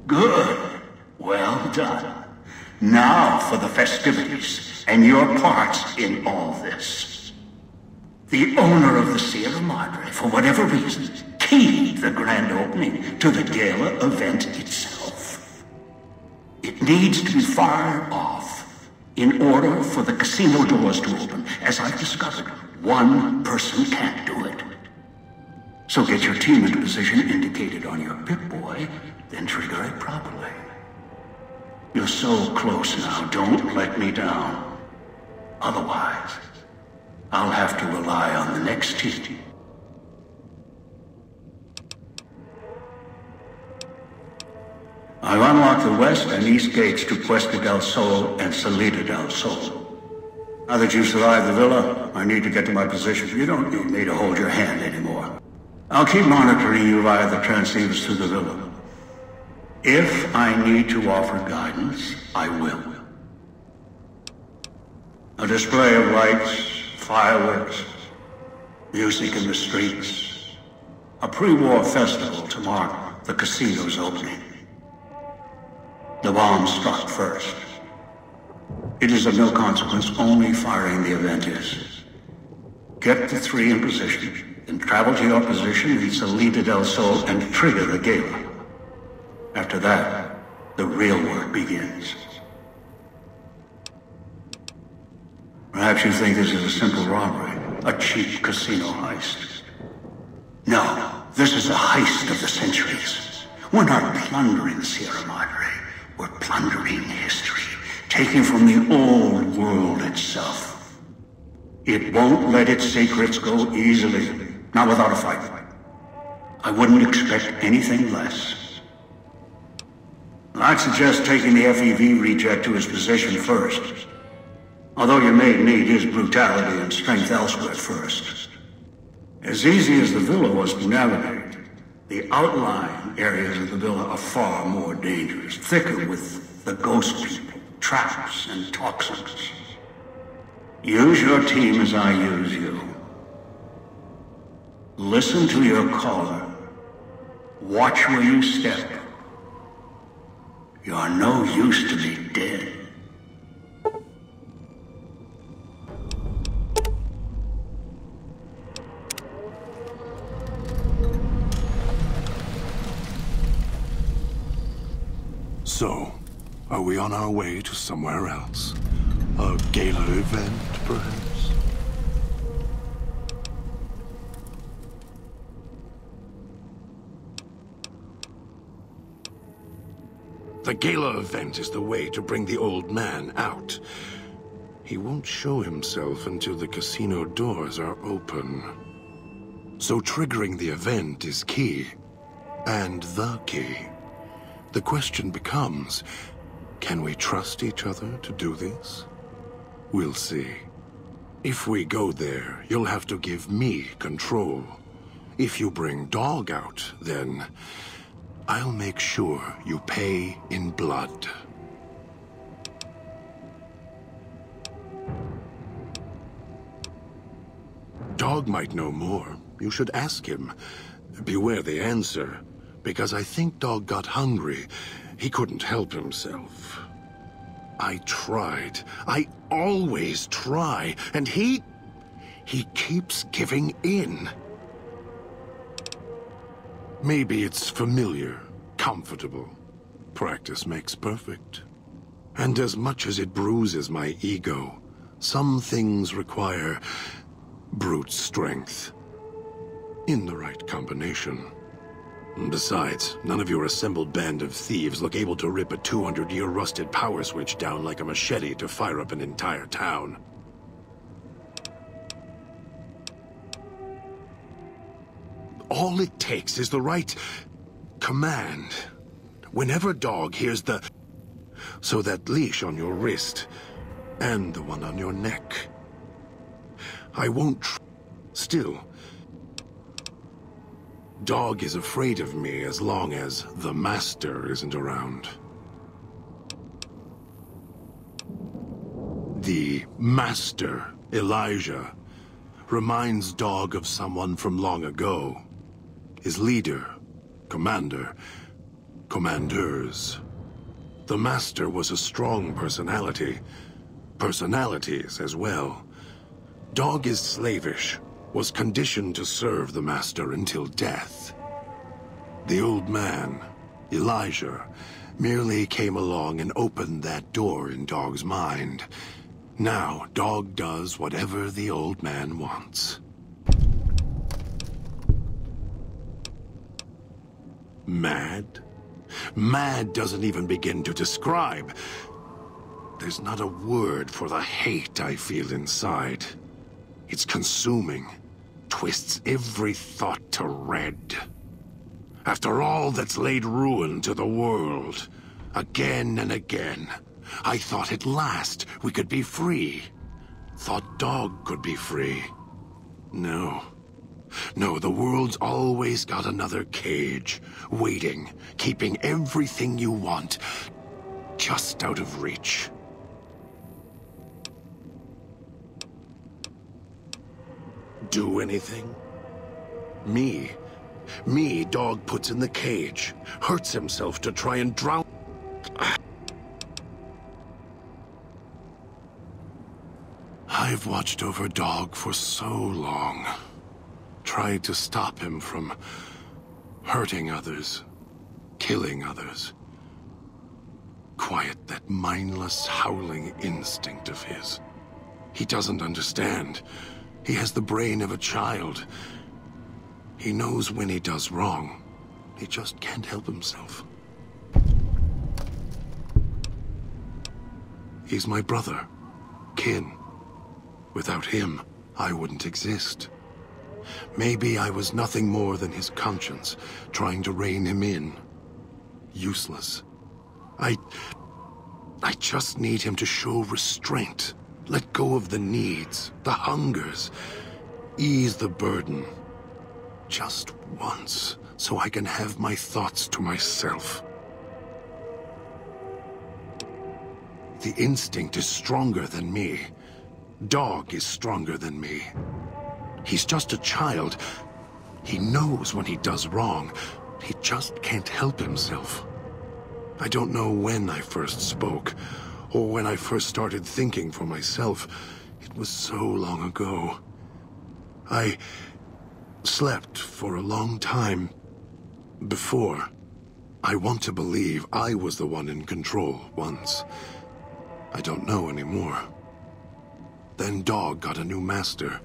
Good. Well done. Now for the festivities, and your parts in all this. The owner of the Sierra Madre, for whatever reason, keyed the grand opening to the gala event itself. It needs to be fired off in order for the casino doors to open. As I've discovered, one person can't do it. So get your team into position indicated on your Pip-Boy, then trigger it properly. You're so close now, don't let me down. Otherwise, I'll have to rely on the next team. I've unlocked the west and east gates to Puesta del Sol and Salida del Sol. Now that you've survived the villa, I need to get to my position. You don't need me to hold your hand anymore. I'll keep monitoring you via the transceivers through the villa. If I need to offer guidance, I will. A display of lights, fireworks, music in the streets. A pre-war festival to mark the casino's opening. The bomb struck first. It is of no consequence, only firing the event is. Get the three in position, then travel to your position in Salida del Sol and trigger the gala. After that, the real work begins. Perhaps you think this is a simple robbery, a cheap casino heist. No, this is a heist of the centuries. We're not plundering Sierra Madre. We're plundering history, taking from the old world itself. It won't let its secrets go easily, not without a fight. I wouldn't expect anything less. I'd suggest taking the FEV reject to his position first. Although you may need his brutality and strength elsewhere first. As easy as the villa was to navigate, the outlying areas of the villa are far more dangerous, thicker with the ghost people, traps, and toxins. Use your team as I use you. Listen to your caller. Watch where you step. You're no use to me dead. So, are we on our way to somewhere else? A gala event, perhaps? The gala event is the way to bring the old man out. He won't show himself until the casino doors are open. So triggering the event is key. And the key. The question becomes, can we trust each other to do this? We'll see. If we go there, you'll have to give me control. If you bring Dog out, then I'll make sure you pay in blood. Dog might know more. You should ask him. Beware the answer. Because I think Dog got hungry. He couldn't help himself. I tried. I always try. And he keeps giving in. Maybe it's familiar, comfortable. Practice makes perfect. And as much as it bruises my ego, some things require brute strength. In the right combination. Besides, none of your assembled band of thieves look able to rip a 200-year rusted power switch down like a machete to fire up an entire town. All it takes is the right command. Whenever Dog hears the... So that leash on your wrist, and the one on your neck. I won't Still... Dog is afraid of me as long as the Master isn't around. The Master, Elijah, reminds Dog of someone from long ago. His leader, commander, commanders. The Master was a strong personality. Personalities as well. Dog is slavish, was conditioned to serve the Master until death. The old man, Elijah, merely came along and opened that door in Dog's mind. Now, Dog does whatever the old man wants. Mad? Mad doesn't even begin to describe. There's not a word for the hate I feel inside. It's consuming, twists every thought to red. After all that's laid ruin to the world, again and again, I thought at last we could be free. Thought Dog could be free. No. No, the world's always got another cage, waiting, keeping everything you want, just out of reach. Do anything? Me, Dog puts in the cage, hurts himself to try and drown. I've watched over Dog for so long. Tried to stop him from hurting others, killing others. Quiet that mindless, howling instinct of his. He doesn't understand. He has the brain of a child. He knows when he does wrong. He just can't help himself. He's my brother, kin. Without him, I wouldn't exist. Maybe I was nothing more than his conscience, trying to rein him in. Useless. I just need him to show restraint. Let go of the needs, the hungers. Ease the burden. Just once, so I can have my thoughts to myself. The instinct is stronger than me. Dog is stronger than me. He's just a child. He knows when he does wrong. He just can't help himself. I don't know when I first spoke, or when I first started thinking for myself. It was so long ago. I slept for a long time before. I want to believe I was the one in control once. I don't know anymore. Then Dog got a new master.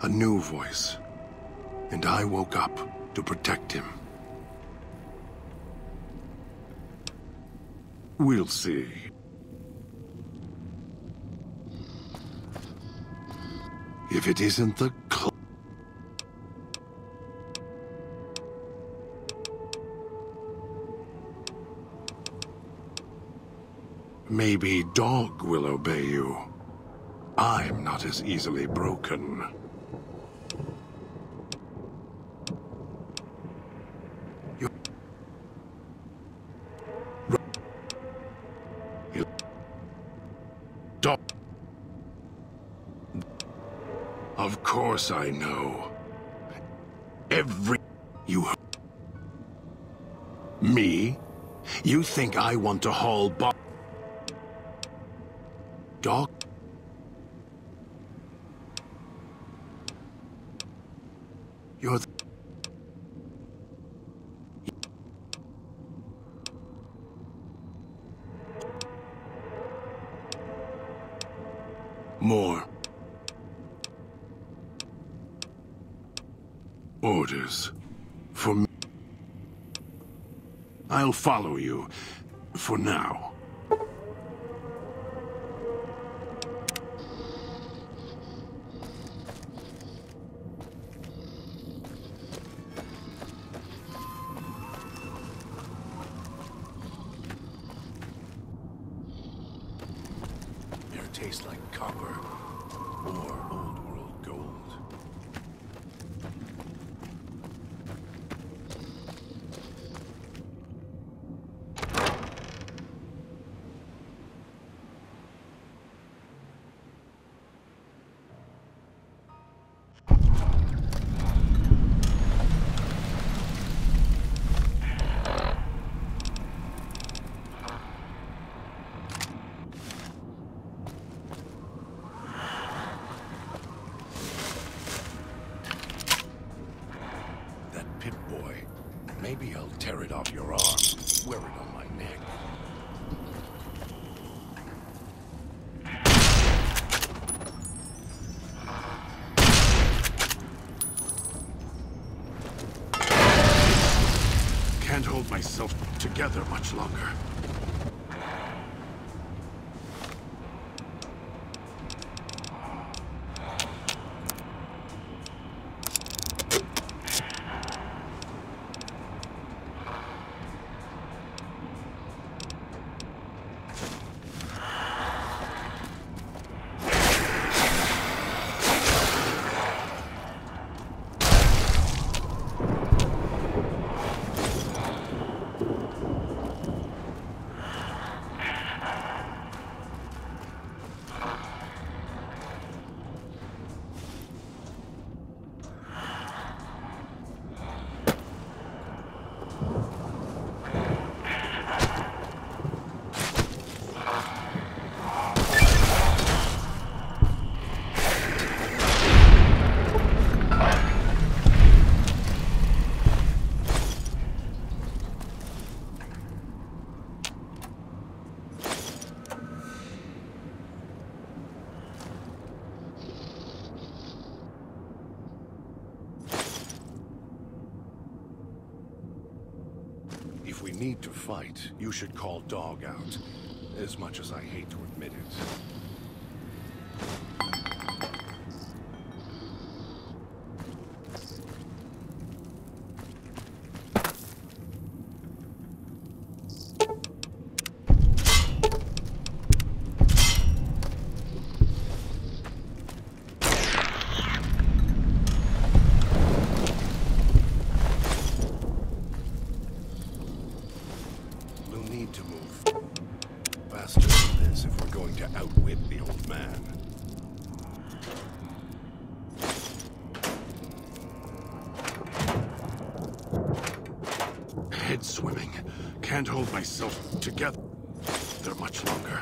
A new voice. And I woke up to protect him. We'll see. If it isn't the maybe Dog will obey you. I'm not as easily broken. Dog. Of course I know. You... Me? You think I want to haul Dog? You're the... More. Orders. For me. I'll follow you. For now. Tastes like copper or old world gold. Maybe I'll tear it off your arm, wear it on my neck. Can't hold myself together much longer. If we need to fight, you should call Dog out. As much as I hate to admit it. Head swimming. Can't hold myself together much longer.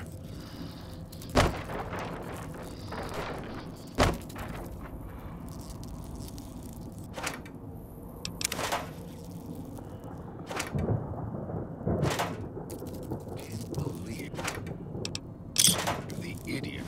Can't believe the idiot.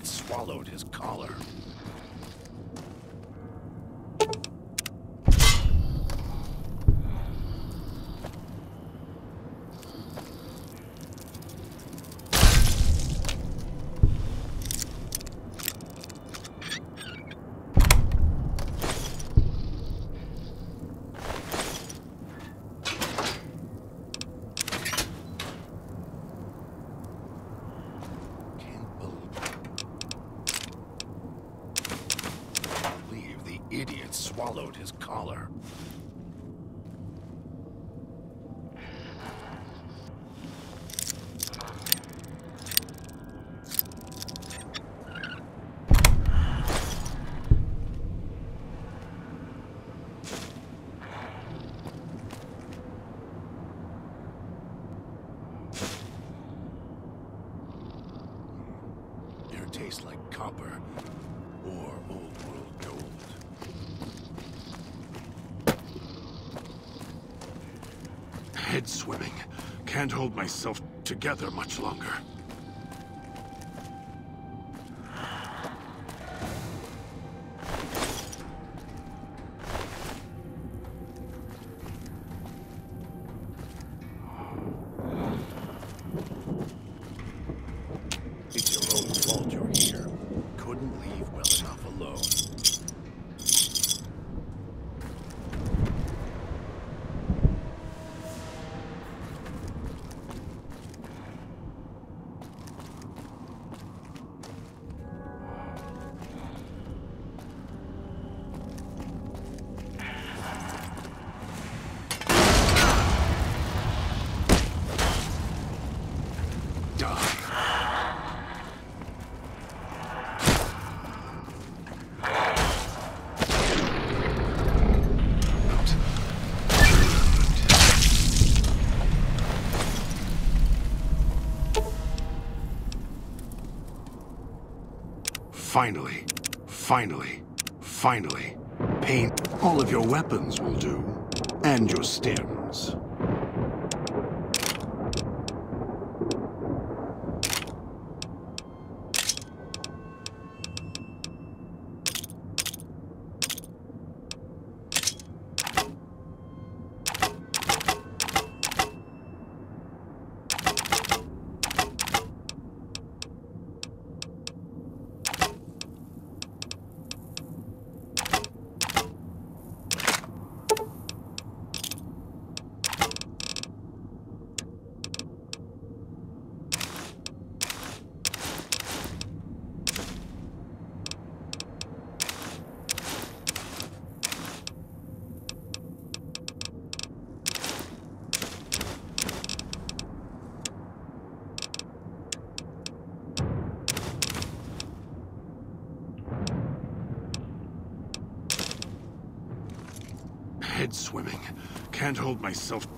Swallowed his collar. Idiot swallowed his collar. Air tastes like copper or old world gold. Head swimming. Can't hold myself together much longer. It's your own fault you're here. Couldn't leave well enough alone. Finally, finally, finally. Paint. All of your weapons will do. And your stems. Head swimming. Can't hold myself.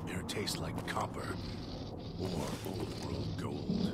Air tastes like copper or old world gold.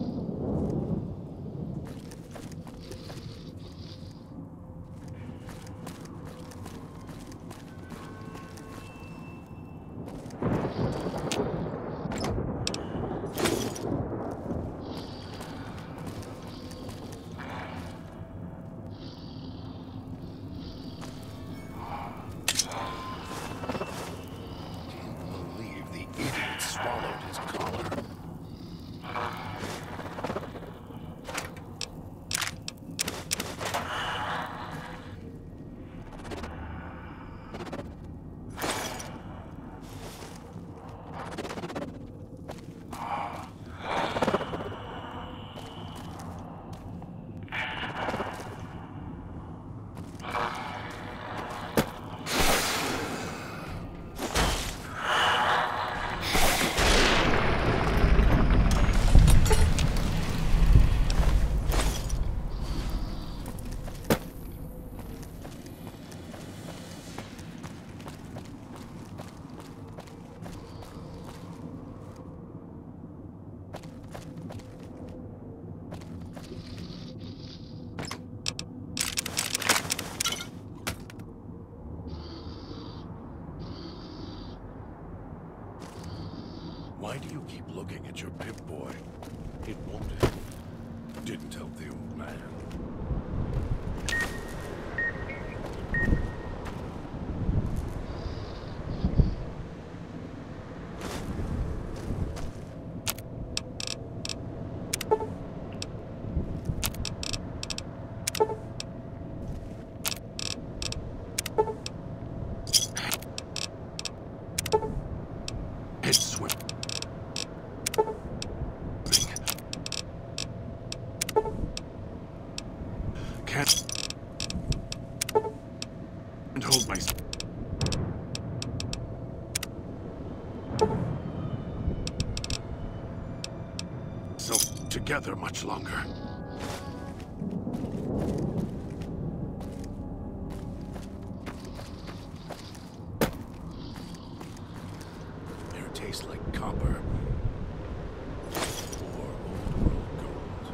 Why do you keep looking at your Pip-Boy? It won't help. Didn't help the old man. Head swim. Can't and hold myself together much longer. Air tastes like copper. Or old world gold.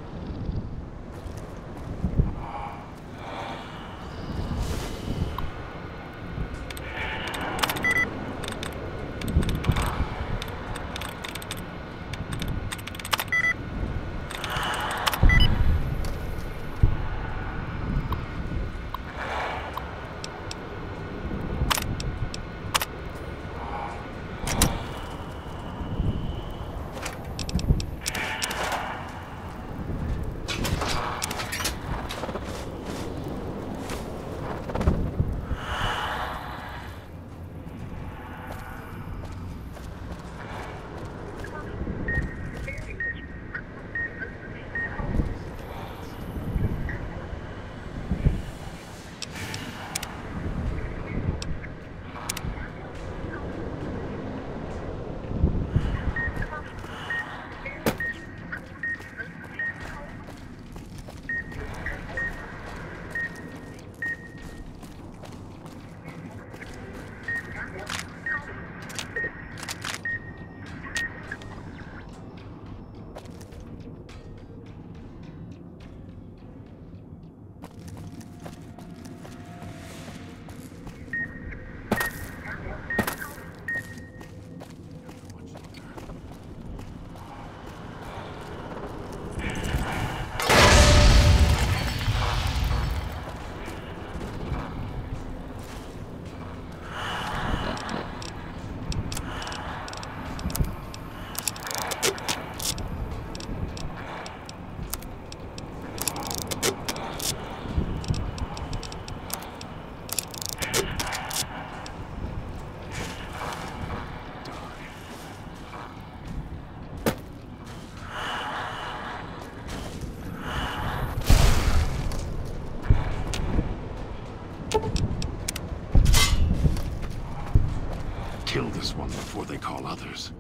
kill this one before they call others.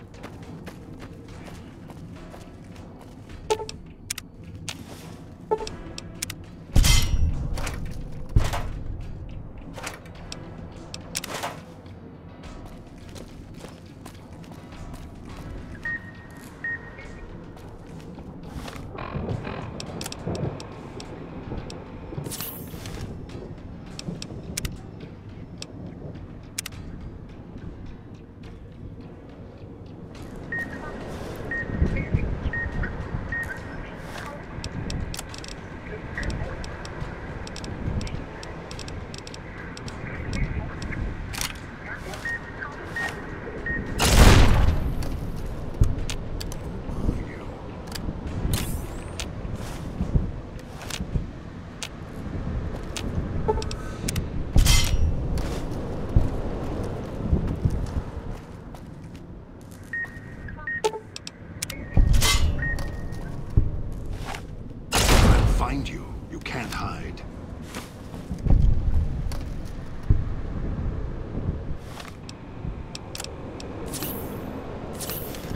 You can't hide.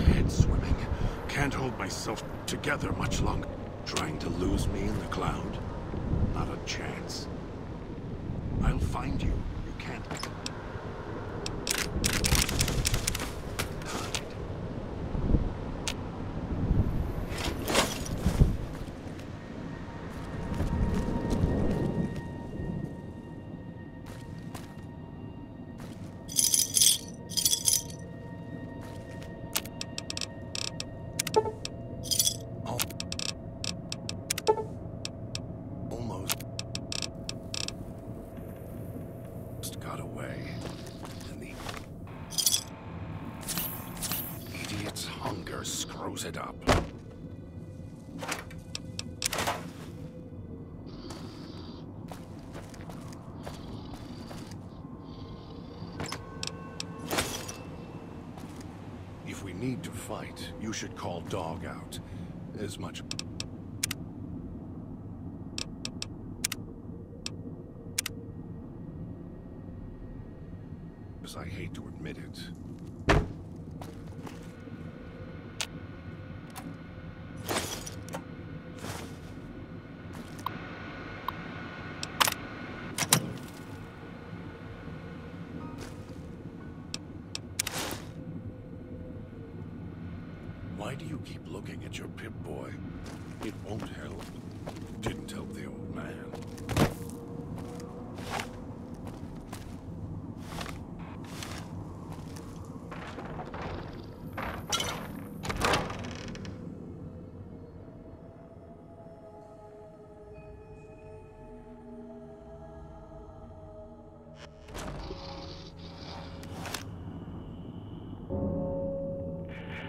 Head swimming. Can't hold myself together much longer. Trying to lose me in the cloud? Not a chance. I'll find you. You can't hide. Got away. And the idiot's hunger screws it up. If we need to fight, you should call Dog out. As much as I hate to admit it. Why do you keep looking at your Pip-Boy? It won't help. Didn't help the old man.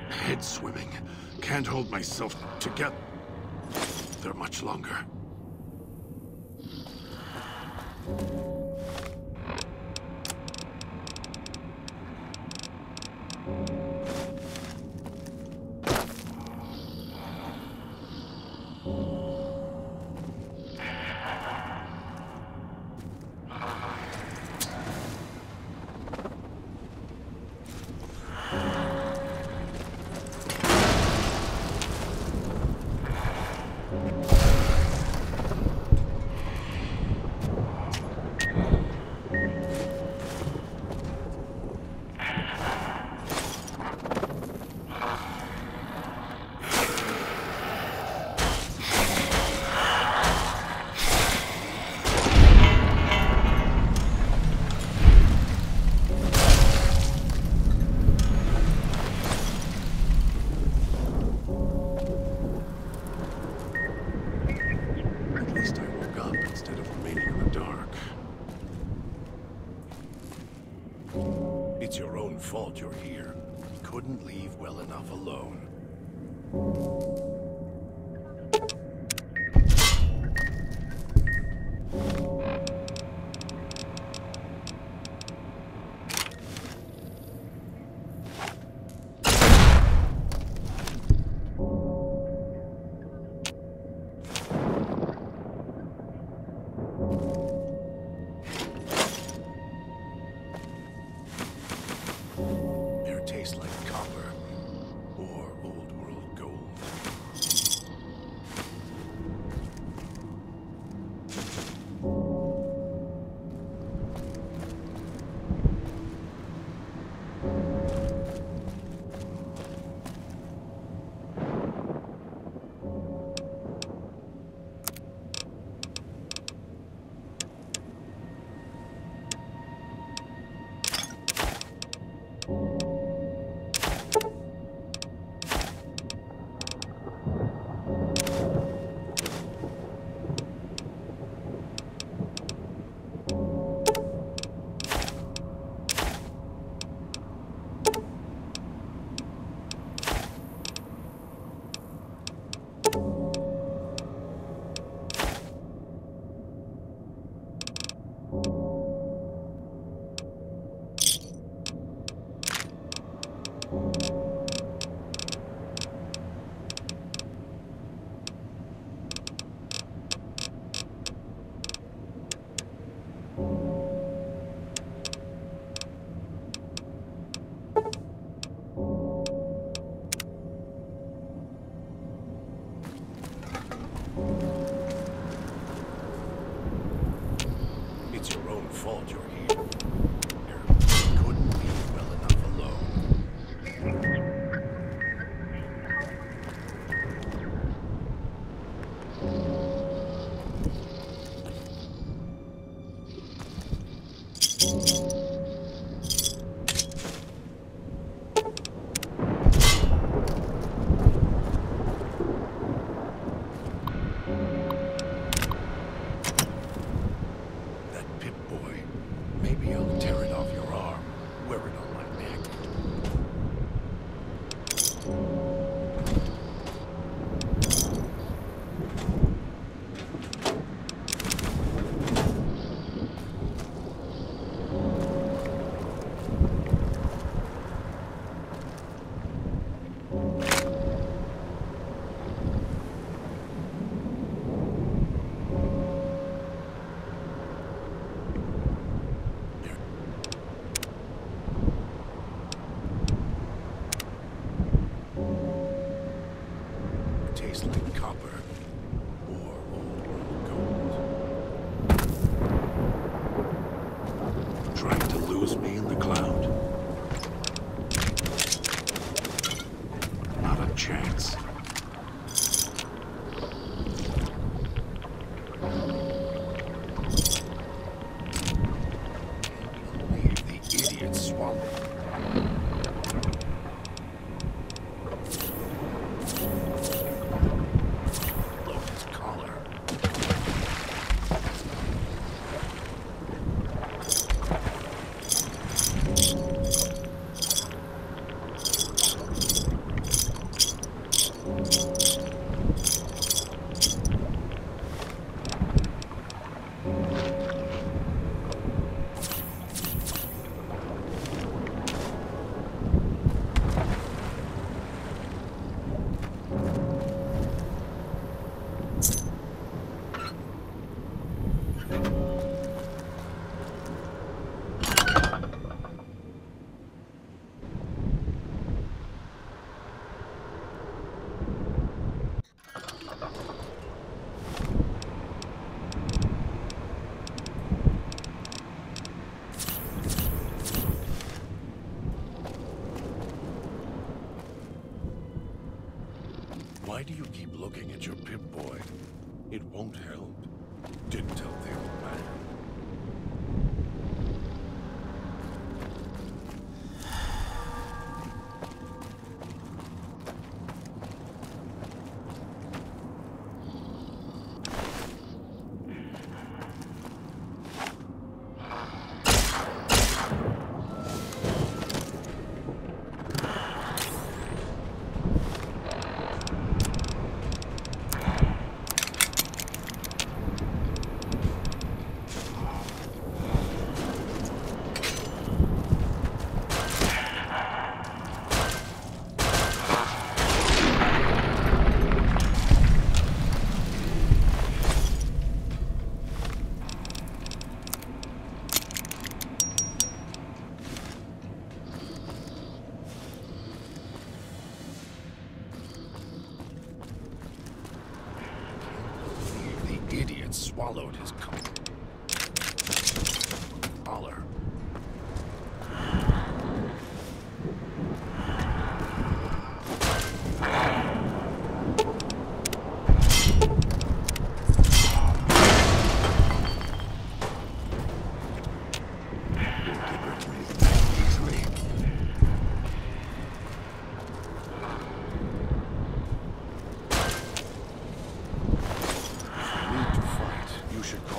Head swimming. Can't hold myself together much longer. It's your own fault you're here. You couldn't leave well enough alone. It's your own fault you're here. You couldn't be well enough alone. That Pip-Boy. Maybe I'll tear it off your arm, wear it on my neck. Tastes like copper or old gold. Trying to lose me in the cloud? Not a chance. Can't believe the idiot swallowed. Why do you keep looking at your Pip-Boy? It won't help. Didn't tell the old man. Idiot swallowed his collar. Should call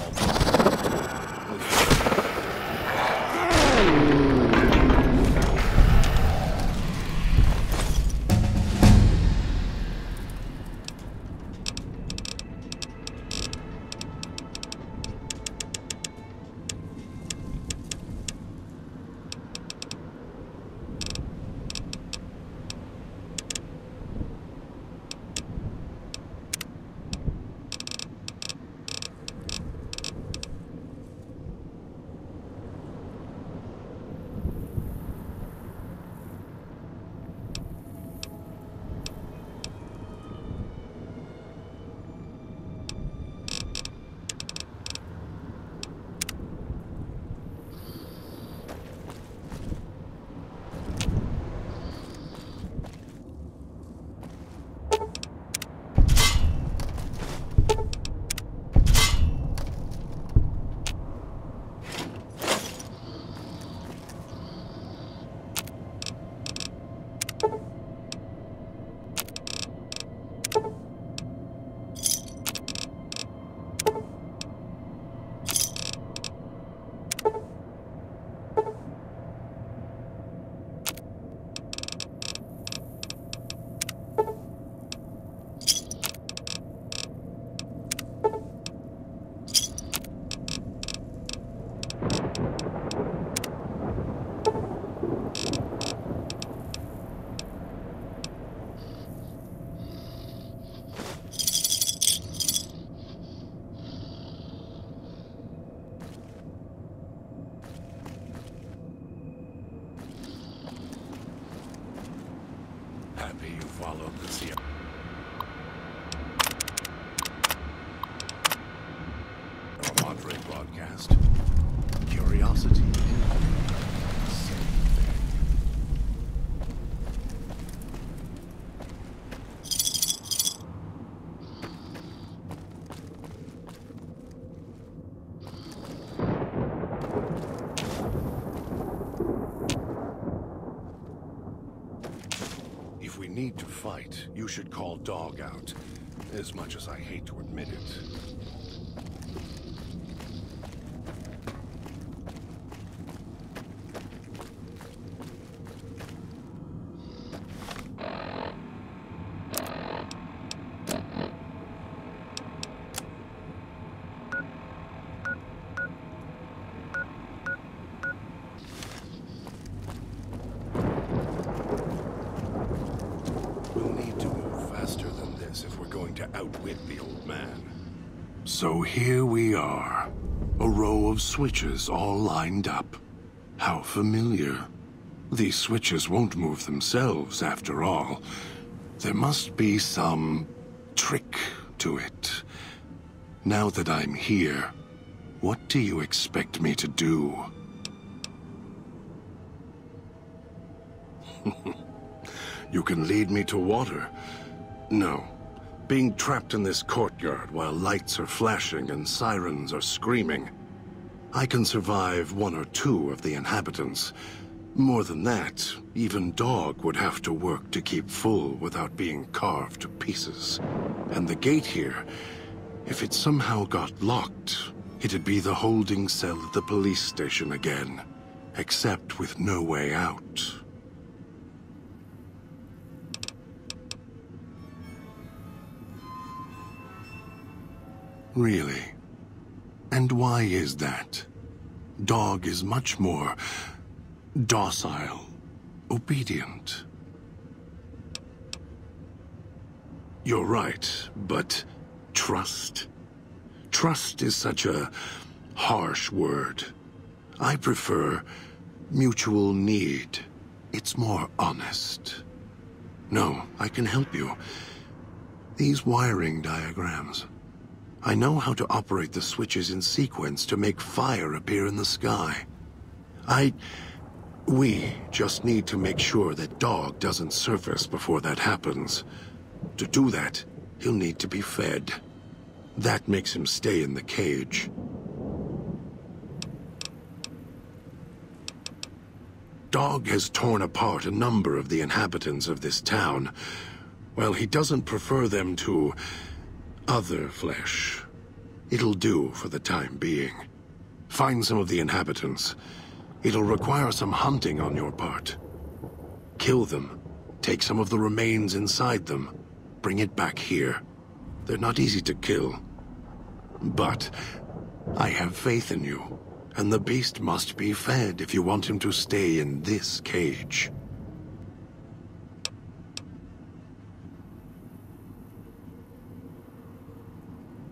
happy you followed the Sierra Madre broadcast. Curiosity is a silly thing. If we need to fight, you should call Dog out, as much as I hate to admit it. We'll need to move faster than this if we're going to outwit the old man. So here we are. A row of switches all lined up. How familiar. These switches won't move themselves, after all. There must be some trick to it. Now that I'm here, what do you expect me to do? You can lead me to water. No. Being trapped in this courtyard while lights are flashing and sirens are screaming. I can survive one or two of the inhabitants. More than that, even Dog would have to work to keep full without being carved to pieces. And the gate here, if it somehow got locked, it'd be the holding cell at the police station again, except with no way out. Really? And why is that? Dog is much more docile, obedient. You're right, but trust? Trust is such a harsh word. I prefer mutual need. It's more honest. No, I can help you. These wiring diagrams. I know how to operate the switches in sequence to make fire appear in the sky. We just need to make sure that Dog doesn't surface before that happens. To do that, he'll need to be fed. That makes him stay in the cage. Dog has torn apart a number of the inhabitants of this town. Well, he doesn't prefer them to other flesh. It'll do for the time being. Find some of the inhabitants. It'll require some hunting on your part. Kill them. Take some of the remains inside them. Bring it back here. They're not easy to kill. But I have faith in you. And the beast must be fed if you want him to stay in this cage.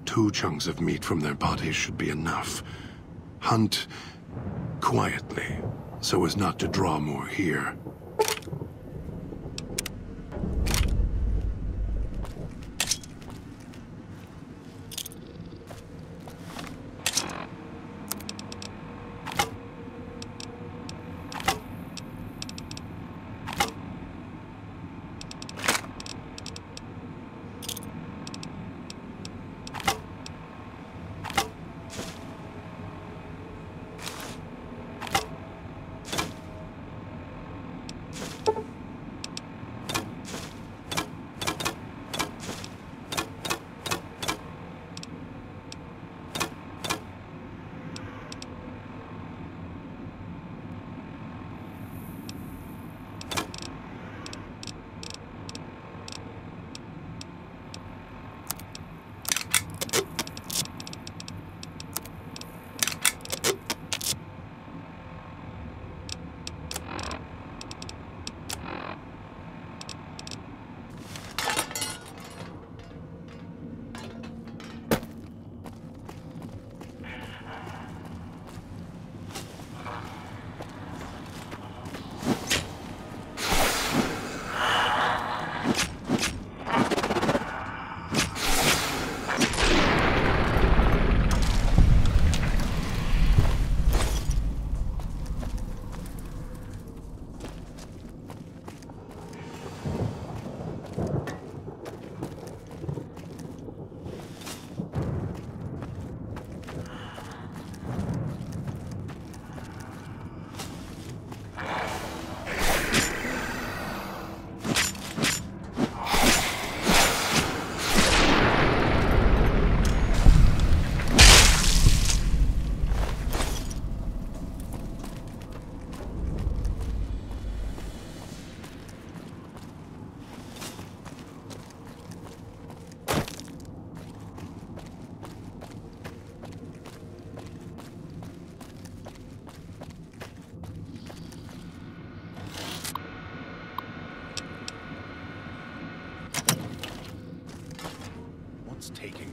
Two chunks of meat from their bodies should be enough. Hunt quietly, so as not to draw more here.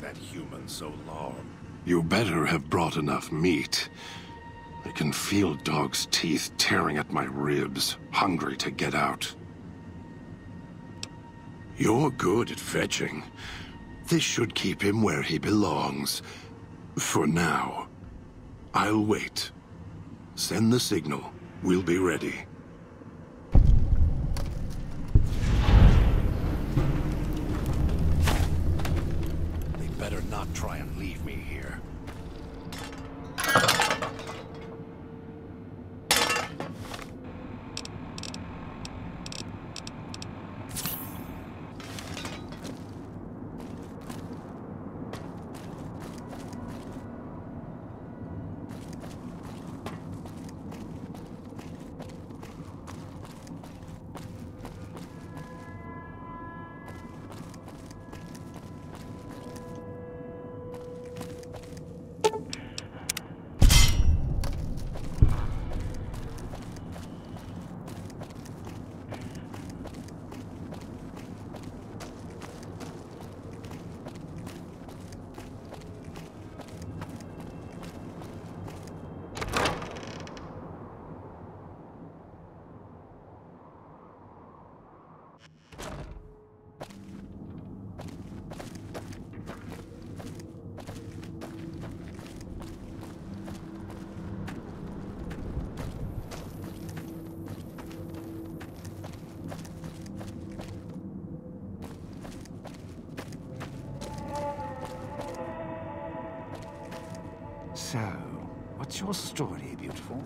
that human so long. You better have brought enough meat. I can feel Dog's teeth tearing at my ribs, hungry to get out. You're good at fetching. This should keep him where he belongs. For now. I'll wait. Send the signal. We'll be ready. They better not try and leave me here. So, what's your story, beautiful?